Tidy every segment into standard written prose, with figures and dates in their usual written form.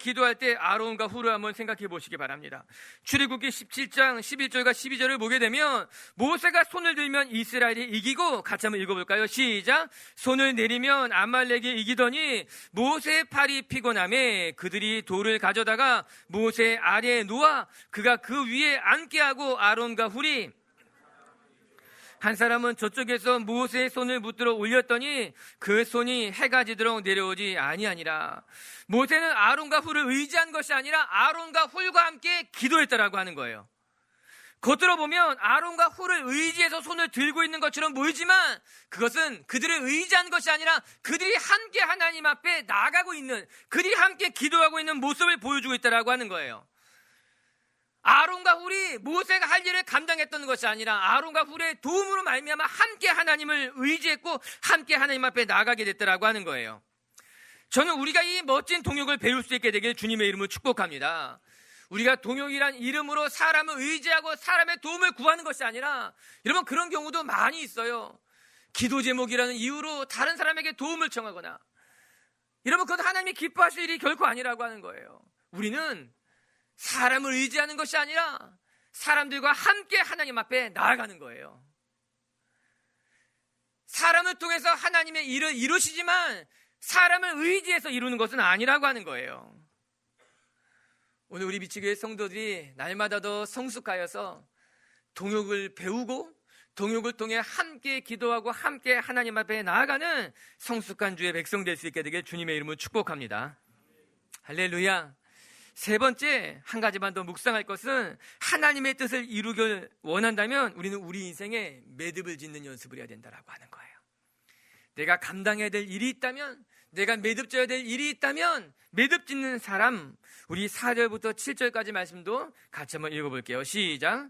기도할 때 아론과 훌을 한번 생각해 보시기 바랍니다. 출애굽기 17장 11절과 12절을 보게 되면 모세가 손을 들면 이스라엘이 이기고, 같이 한번 읽어볼까요? 시작. 손을 내리면 아말렉이 이기더니 모세의 팔이 피곤하매 그들이 돌을 가져다가 모세 아래에 놓아 그가 그 위에 앉게 하고 아론과 훌이 한 사람은 저쪽에서 모세의 손을 붙들어 올렸더니 그 손이 해가 지도록 내려오지 아니하니라. 모세는 아론과 훌을 의지한 것이 아니라 아론과 훌과 함께 기도했다라고 하는 거예요. 겉으로 보면 아론과 훌을 의지해서 손을 들고 있는 것처럼 보이지만 그것은 그들을 의지한 것이 아니라 그들이 함께 하나님 앞에 나아가고 있는, 그들이 함께 기도하고 있는 모습을 보여주고 있다라고 하는 거예요. 아론과 훌이 모세가 할 일을 감당했던 것이 아니라 아론과 훌의 도움으로 말미암아 함께 하나님을 의지했고 함께 하나님 앞에 나아가게 됐다라고 하는 거예요. 저는 우리가 이 멋진 동역을 배울 수 있게 되길 주님의 이름으로 축복합니다. 우리가 동역이란 이름으로 사람을 의지하고 사람의 도움을 구하는 것이 아니라, 여러분 그런 경우도 많이 있어요. 기도 제목이라는 이유로 다른 사람에게 도움을 청하거나, 여러분 그것도 하나님이 기뻐하실 일이 결코 아니라고 하는 거예요. 우리는 사람을 의지하는 것이 아니라 사람들과 함께 하나님 앞에 나아가는 거예요. 사람을 통해서 하나님의 일을 이루시지만 사람을 의지해서 이루는 것은 아니라고 하는 거예요. 오늘 우리 미치교회 성도들이 날마다 더 성숙하여서 동역을 배우고 동역을 통해 함께 기도하고 함께 하나님 앞에 나아가는 성숙한 주의 백성 될 수 있게 되길 주님의 이름으로 축복합니다. 할렐루야. 세 번째, 한 가지만 더 묵상할 것은, 하나님의 뜻을 이루길 원한다면 우리는 우리 인생에 매듭을 짓는 연습을 해야 된다라고 하는 거예요. 내가 감당해야 될 일이 있다면, 내가 매듭 져야 될 일이 있다면 매듭 짓는 사람, 우리 4절부터 7절까지 말씀도 같이 한번 읽어볼게요. 시작.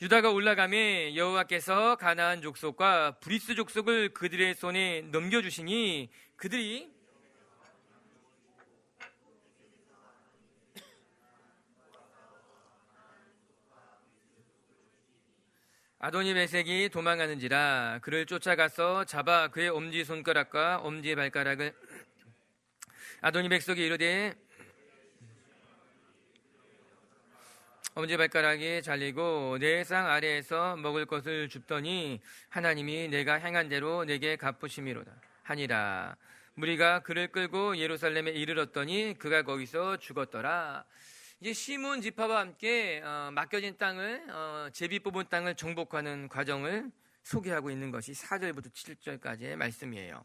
유다가 올라가매 여호와께서 가나안 족속과 브리스 족속을 그들의 손에 넘겨주시니 그들이 아도니베섹이 도망하는지라 그를 쫓아가서 잡아 그의 엄지손가락과 엄지발가락을 아도니베섹이 이르되 엄지발가락이 잘리고 내 상 아래에서 먹을 것을 줍더니 하나님이 내가 행한 대로 내게 갚으심이로다 하니라. 무리가 그를 끌고 예루살렘에 이르렀더니 그가 거기서 죽었더라. 이제 시몬 지파와 함께 맡겨진 땅을, 제비 뽑은 땅을 정복하는 과정을 소개하고 있는 것이 4절부터 7절까지의 말씀이에요.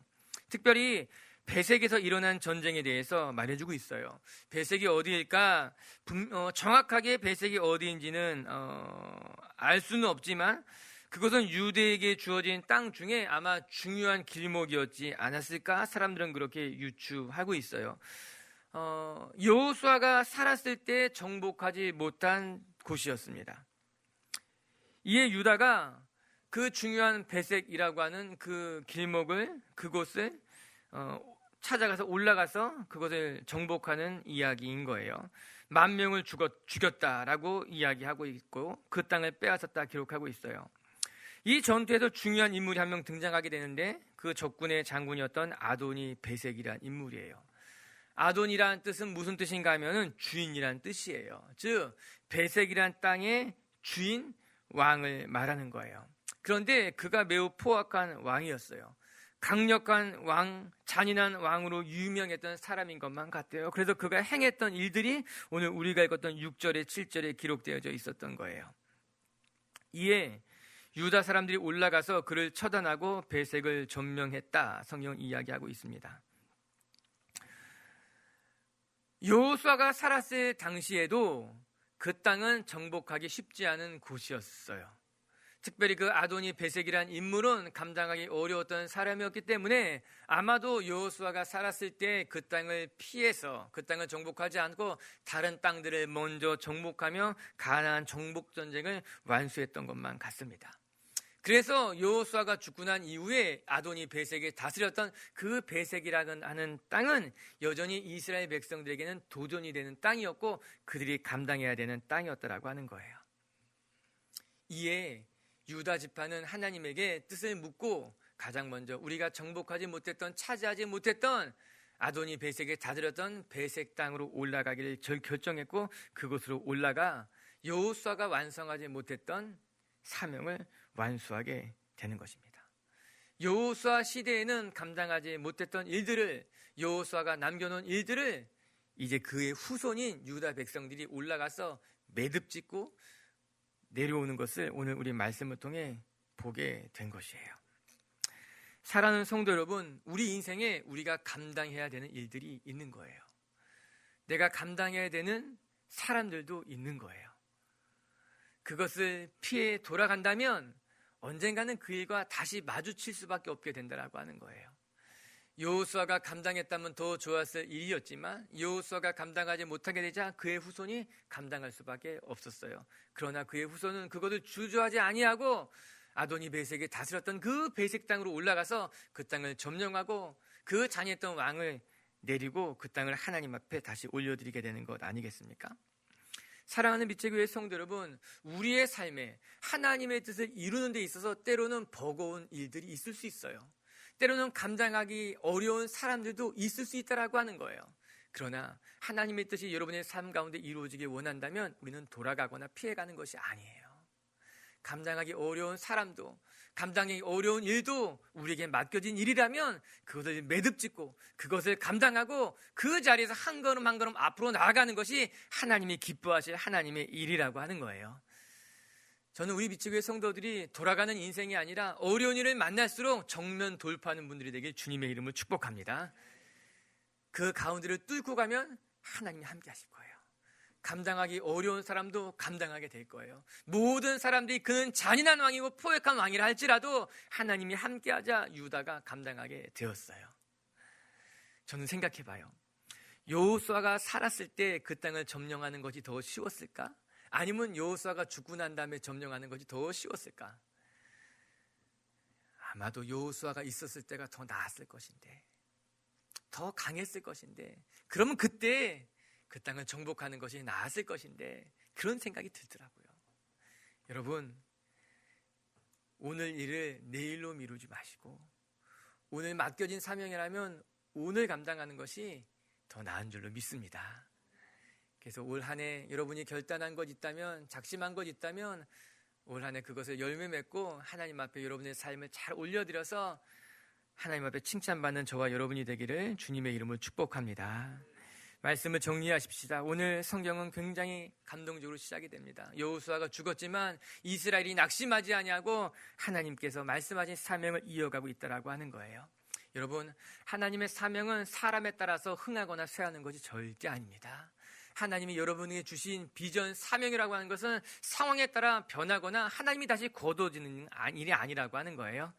특별히 베색에서 일어난 전쟁에 대해서 말해주고 있어요. 베색이 어디일까? 정확하게 베색이 어디인지는 알 수는 없지만 그것은 유대에게 주어진 땅 중에 아마 중요한 길목이었지 않았을까? 사람들은 그렇게 유추하고 있어요. 여호수아가 살았을 때 정복하지 못한 곳이었습니다. 이에 유다가 그 중요한 베색이라고 하는 그 길목을, 그곳을 찾아가서 올라가서 그것을 정복하는 이야기인 거예요. 10,000명을 죽였다라고 이야기하고 있고 그 땅을 빼앗았다 기록하고 있어요. 이 전투에서 중요한 인물이 한 명 등장하게 되는데 그 적군의 장군이었던 아도니 베색이란 인물이에요. 아돈이란 뜻은 무슨 뜻인가 하면은 주인이란 뜻이에요. 즉 베색이란 땅의 주인, 왕을 말하는 거예요. 그런데 그가 매우 포악한 왕이었어요. 강력한 왕, 잔인한 왕으로 유명했던 사람인 것만 같아요. 그래서 그가 행했던 일들이 오늘 우리가 읽었던 6절에 7절에 기록되어져 있었던 거예요. 이에 유다 사람들이 올라가서 그를 처단하고 베색을 점령했다, 성경 이야기하고 있습니다. 여호수아가 살았을 당시에도 그 땅은 정복하기 쉽지 않은 곳이었어요. 특별히 그 아도니 베색이란 인물은 감당하기 어려웠던 사람이었기 때문에 아마도 여호수아가 살았을 때 그 땅을 피해서 그 땅을 정복하지 않고 다른 땅들을 먼저 정복하며 가나안 정복 전쟁을 완수했던 것만 같습니다. 그래서 여호수아가 죽고 난 이후에 아도니 베색이 다스렸던 그 베색이라는 하는 땅은 여전히 이스라엘 백성들에게는 도전이 되는 땅이었고 그들이 감당해야 되는 땅이었다라고 하는 거예요. 이에 유다 지파는 하나님에게 뜻을 묻고 가장 먼저 우리가 정복하지 못했던, 차지하지 못했던 아도니 베섹에 다스렸던 베섹 땅으로 올라가기를 결정했고 그곳으로 올라가 여호수아가 완성하지 못했던 사명을 완수하게 되는 것입니다. 여호수아 시대에는 감당하지 못했던 일들을, 여호수아가 남겨놓은 일들을 이제 그의 후손인 유다 백성들이 올라가서 매듭짓고 내려오는 것을 오늘 우리 말씀을 통해 보게 된 것이에요. 사랑하는 성도 여러분, 우리 인생에 우리가 감당해야 되는 일들이 있는 거예요. 내가 감당해야 되는 사람들도 있는 거예요. 그것을 피해 돌아간다면 언젠가는 그 일과 다시 마주칠 수밖에 없게 된다라고 하는 거예요. 여호수아가 감당했다면 더 좋았을 일이었지만 여호수아가 감당하지 못하게 되자 그의 후손이 감당할 수밖에 없었어요. 그러나 그의 후손은 그것을 주저하지 아니하고 아도니 베섹이 다스렸던 그 베섹 땅으로 올라가서 그 땅을 점령하고 그 잔했던 왕을 내리고 그 땅을 하나님 앞에 다시 올려드리게 되는 것 아니겠습니까? 사랑하는 빛의교회 성도 여러분, 우리의 삶에 하나님의 뜻을 이루는 데 있어서 때로는 버거운 일들이 있을 수 있어요. 때로는 감당하기 어려운 사람들도 있을 수 있다라고 하는 거예요. 그러나 하나님의 뜻이 여러분의 삶 가운데 이루어지길 원한다면 우리는 돌아가거나 피해가는 것이 아니에요. 감당하기 어려운 사람도, 감당하기 어려운 일도 우리에게 맡겨진 일이라면 그것을 매듭짓고 그것을 감당하고 그 자리에서 한 걸음 한 걸음 앞으로 나아가는 것이 하나님이 기뻐하실 하나님의 일이라고 하는 거예요. 저는 우리 빛의교회 성도들이 돌아가는 인생이 아니라 어려운 일을 만날수록 정면 돌파하는 분들이 되길 주님의 이름을 축복합니다. 그 가운데를 뚫고 가면 하나님이 함께 하실 거예요. 감당하기 어려운 사람도 감당하게 될 거예요. 모든 사람들이 그는 잔인한 왕이고 포획한 왕이라 할지라도 하나님이 함께하자 유다가 감당하게 되었어요. 저는 생각해봐요. 여호수아가 살았을 때 그 땅을 점령하는 것이 더 쉬웠을까? 아니면 여호수아가 죽고 난 다음에 점령하는 것이 더 쉬웠을까? 아마도 여호수아가 있었을 때가 더 나았을 것인데, 더 강했을 것인데, 그러면 그때 그 땅을 정복하는 것이 나았을 것인데, 그런 생각이 들더라고요. 여러분, 오늘 일을 내일로 미루지 마시고 오늘 맡겨진 사명이라면 오늘 감당하는 것이 더 나은 줄로 믿습니다. 그래서 올 한 해 여러분이 결단한 것 있다면, 작심한 것 있다면 올 한 해 그것을 열매 맺고 하나님 앞에 여러분의 삶을 잘 올려드려서 하나님 앞에 칭찬받는 저와 여러분이 되기를 주님의 이름으로 축복합니다. 말씀을 정리하십시다. 오늘 성경은 굉장히 감동적으로 시작이 됩니다. 여호수아가 죽었지만 이스라엘이 낙심하지 아니하고 하나님께서 말씀하신 사명을 이어가고 있다라고 하는 거예요. 여러분, 하나님의 사명은 사람에 따라서 흥하거나 쇠하는 것이 절대 아닙니다. 하나님이 여러분에게 주신 비전, 사명이라고 하는 것은 상황에 따라 변하거나 하나님이 다시 거둬지는 일이 아니라고 하는 거예요.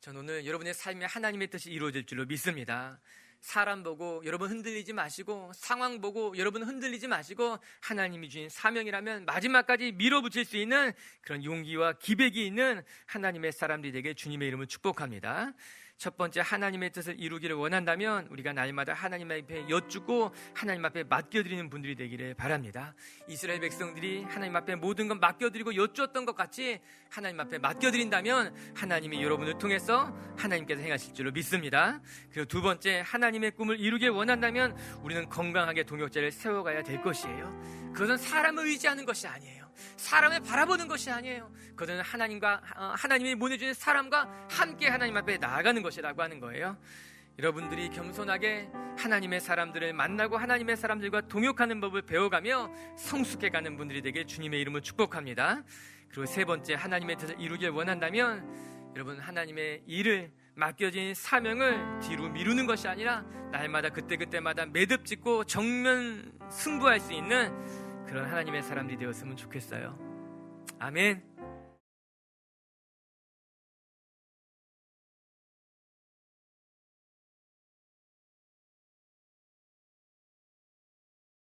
저는 오늘 여러분의 삶에 하나님의 뜻이 이루어질 줄로 믿습니다. 사람 보고 여러분 흔들리지 마시고, 상황 보고 여러분 흔들리지 마시고, 하나님이 주신 사명이라면 마지막까지 밀어붙일 수 있는 그런 용기와 기백이 있는 하나님의 사람들이 되게 주님의 이름을 축복합니다. 첫 번째, 하나님의 뜻을 이루기를 원한다면 우리가 날마다 하나님 앞에 여쭙고 하나님 앞에 맡겨드리는 분들이 되기를 바랍니다. 이스라엘 백성들이 하나님 앞에 모든 것 맡겨드리고 여쭈었던 것 같이 하나님 앞에 맡겨드린다면 하나님이 여러분을 통해서 하나님께서 행하실 줄로 믿습니다. 그리고 두 번째, 하나님의 꿈을 이루길 원한다면 우리는 건강하게 동역자를 세워가야 될 것이에요. 그것은 사람을 의지하는 것이 아니에요. 사람을 바라보는 것이 아니에요. 그것은 하나님이 보내주신 사람과 함께 하나님 앞에 나아가는 것이라고 하는 거예요. 여러분들이 겸손하게 하나님의 사람들을 만나고 하나님의 사람들과 동역하는 법을 배워가며 성숙해가는 분들이 되게 주님의 이름을 축복합니다. 그리고 세 번째, 하나님의 뜻을 이루길 원한다면 여러분, 하나님의 일을 맡겨진 사명을 뒤로 미루는 것이 아니라 날마다 그때그때마다 매듭짓고 정면 승부할 수 있는 그런 하나님의 사람들이 되었으면 좋겠어요. 아멘.